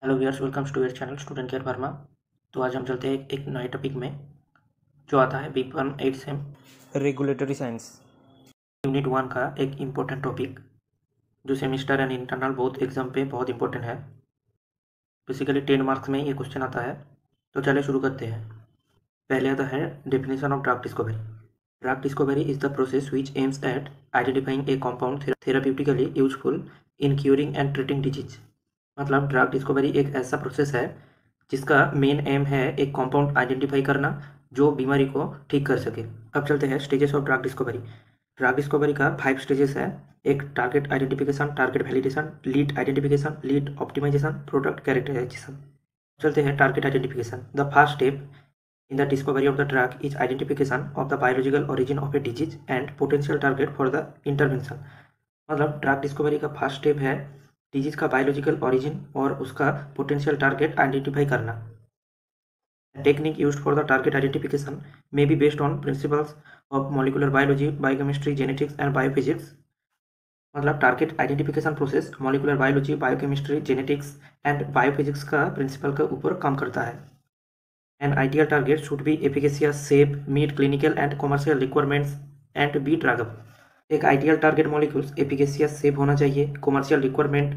Hello viewers, welcomes to your channel student care pharma. तो आज हम चलते हैं एक नए टॉपिक में जो आता है B1 same regulatory science unit 1 का एक इम्पोर्टेंट टॉपिक जो semester and internal both exam पे बहुत इंपॉर्टेंट है। बेसिकली 10 मार्क्स में ये क्वेश्चन आता है। तो चलिए शुरू करते हैं। पहले आता है definition of drug discovery. Drug discovery is the process which aims at identifying A compound therapeutically useful in curing and treating disease. मतलब ड्रग डिस्कवरी एक ऐसा प्रोसेस है जिसका मेन एम है एक कंपाउंड आइडेंटिफाई करना जो बीमारी को ठीक कर सके। अब चलते हैं stages of drug discovery. Drug discovery का 5 स्टेजेस है। एक target identification, target validation, lead identification, lead optimisation, product characterisation. चलते हैं target identification. The first step in the discovery of the drug is identification of the biological origin of a disease and potential target for the intervention। मतलब drug discovery का first step है disease का biological origin और उसका potential target identify करना। Technique used for the target identification may be based on principles of molecular biology, biochemistry, genetics and biophysics. मतलब target identification process molecular biology, biochemistry, genetics and biophysics का principle के ऊपर काम करता है। An ideal target should be efficacious, safe, meet clinical and commercial requirements and be druggable। एक ideal target molecules efficacious, safe होना चाहिए, commercial requirement,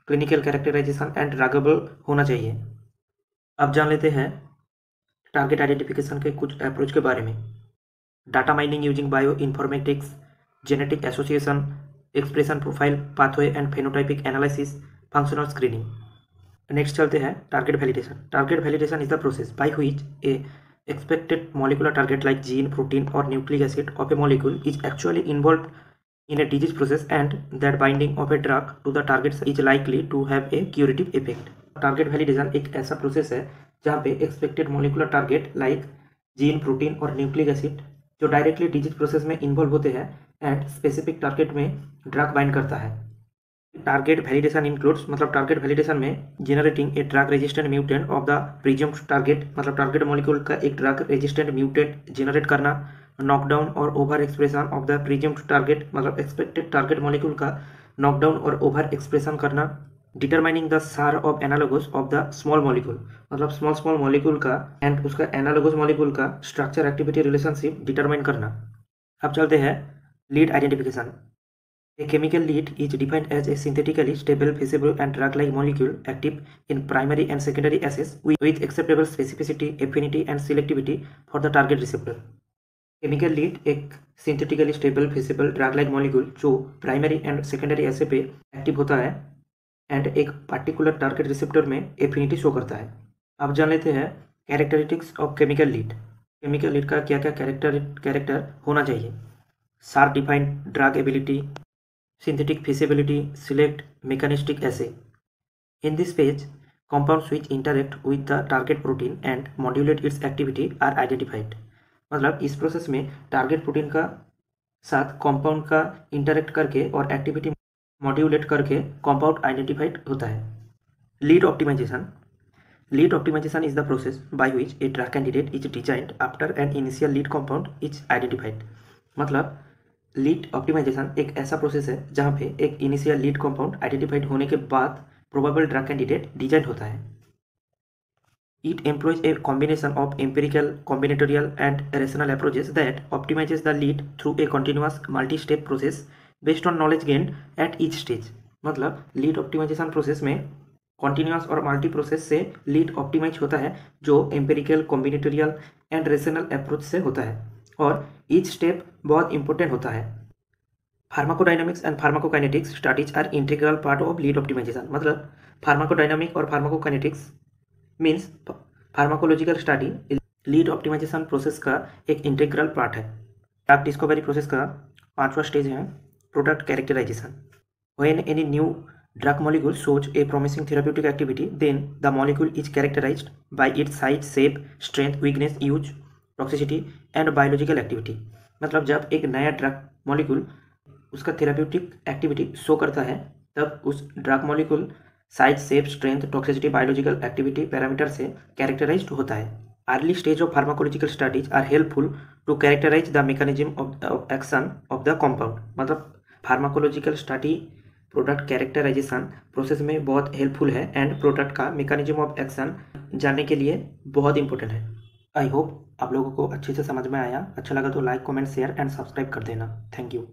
clinical characterisation and druggable होना चाहिए। अब जान लेते हैं टारगेट आइडेंटिफिकेशन के कुछ अप्रोच के बारे में। Data mining using bio informatics, genetic association, expression profile, pathway and phenotypic analysis, functional screening. Next चलते हैं target validation. Target validation is the process by which A expected molecular target like gene, protein or nucleic acid of a molecule is actually involved in a disease process and that binding of a drug to the target is likely to have a curative effect। Target validation एक ऐसा process है जहाँ पे expected molecular target like gene, protein और nucleic acid जो directly disease process में involve होते हैं एंड स्पेसिफिक टारगेट में ड्रग बाइंड करता है। टारगेट वैलिडेशन इंक्लूड्स, मतलब टारगेट वैलिडेशन में generating a drug resistant mutant of the presumed target, मतलब टारगेट मॉलिक्यूल का एक ड्रग रेजिस्टेंट म्यूटेंट जेनरेट करना, नॉकडाउन और over expression of the presumed target, मतलब एक्सपेक्टेड टारगेट मॉलिक्यूल का नॉकडाउन और ओवर एक्सप्रेशन करना, डिटरमाइनिंग द सार of analogous of the small molecule, मतलब स्मॉल मॉलिक्यूल का एंड उसका एनालोगस मॉलिक्यूल का स्ट्रक्चर एक्टिविटी रिलेशनशिप डिटरमाइन करना। अब चलते हैं lead identification. A chemical lead is defined as a synthetically stable, feasible and drug-like molecule active in primary and secondary assays with acceptable specificity, affinity and selectivity for the target receptor। Chemical lead एक synthetically stable, feasible, drug like molecule जो primary and secondary assay पे active होता है and एक particular target receptor में affinity show करता है। अब जान लेते हैं characteristics of chemical lead. Chemical lead का क्या क्या कैरेक्टर होना चाहिए। Sharp defined drug ability, synthetic feasibility, select mechanistic assay। In this page, compounds which interact with the target protein and modulate its activity are identified। मतलब इस process में target protein का साथ कंपाउंड का इंटरेक्ट करके और एक्टिविटी मॉड्यूलेट करके compound identified होता है। Lead optimisation. Lead optimisation is the process by which a drug candidate is designed after an initial lead compound is identified. मतलब लीड ऑप्टिमाइजेशन एक ऐसा प्रोसेस है जहाँ पे एक इनिशियल लीड कंपाउंड आइडेंटिफाइड होने के बाद प्रोबेबल ड्रग कैंडिडेट डिजाइन होता है। It employs a combination of empirical, combinatorial and rational approaches that optimises the lead through a continuous multi step process based on knowledge gain at each stage. मतलब lead optimisation process में continuous और multi process से lead optimise होता है जो empirical, combinatorial and rational approach से होता है और ईच स्टेप बहुत इंपॉर्टेंट होता है। Pharmacodynamics and pharmacokinetics studies are integral part of lead optimisation. मतलब फार्माकोडायनामिक और pharmacokinetics means pharmacological study lead optimisation process का एक इंटीग्रल पार्ट है। ड्रग डिस्कवरी प्रोसेस का 5वां स्टेज है product characterisation. When any new drug molecule shows a promising therapeutic activity, then the molecule is characterized by its size, shape, strength, weakness, use, toxicity and biological activity। मतलब जब एक नया drug molecule उसका therapeutic activity show करता है तब उस drug molecule size, shape, strength, toxicity, biological activity parameter से कैरेक्टराइज्ड होता है। Early stage of pharmacological studies are helpful to characterise the mechanism of action of the compound. मतलब pharmacological study product characterisation process में बहुत helpful है and product का mechanism of action जानने के लिए बहुत इंपॉर्टेंट है। आई होप आप लोगों को अच्छे से समझ में आया। अच्छा लगा तो like, comment, share and subscribe कर देना। Thank you.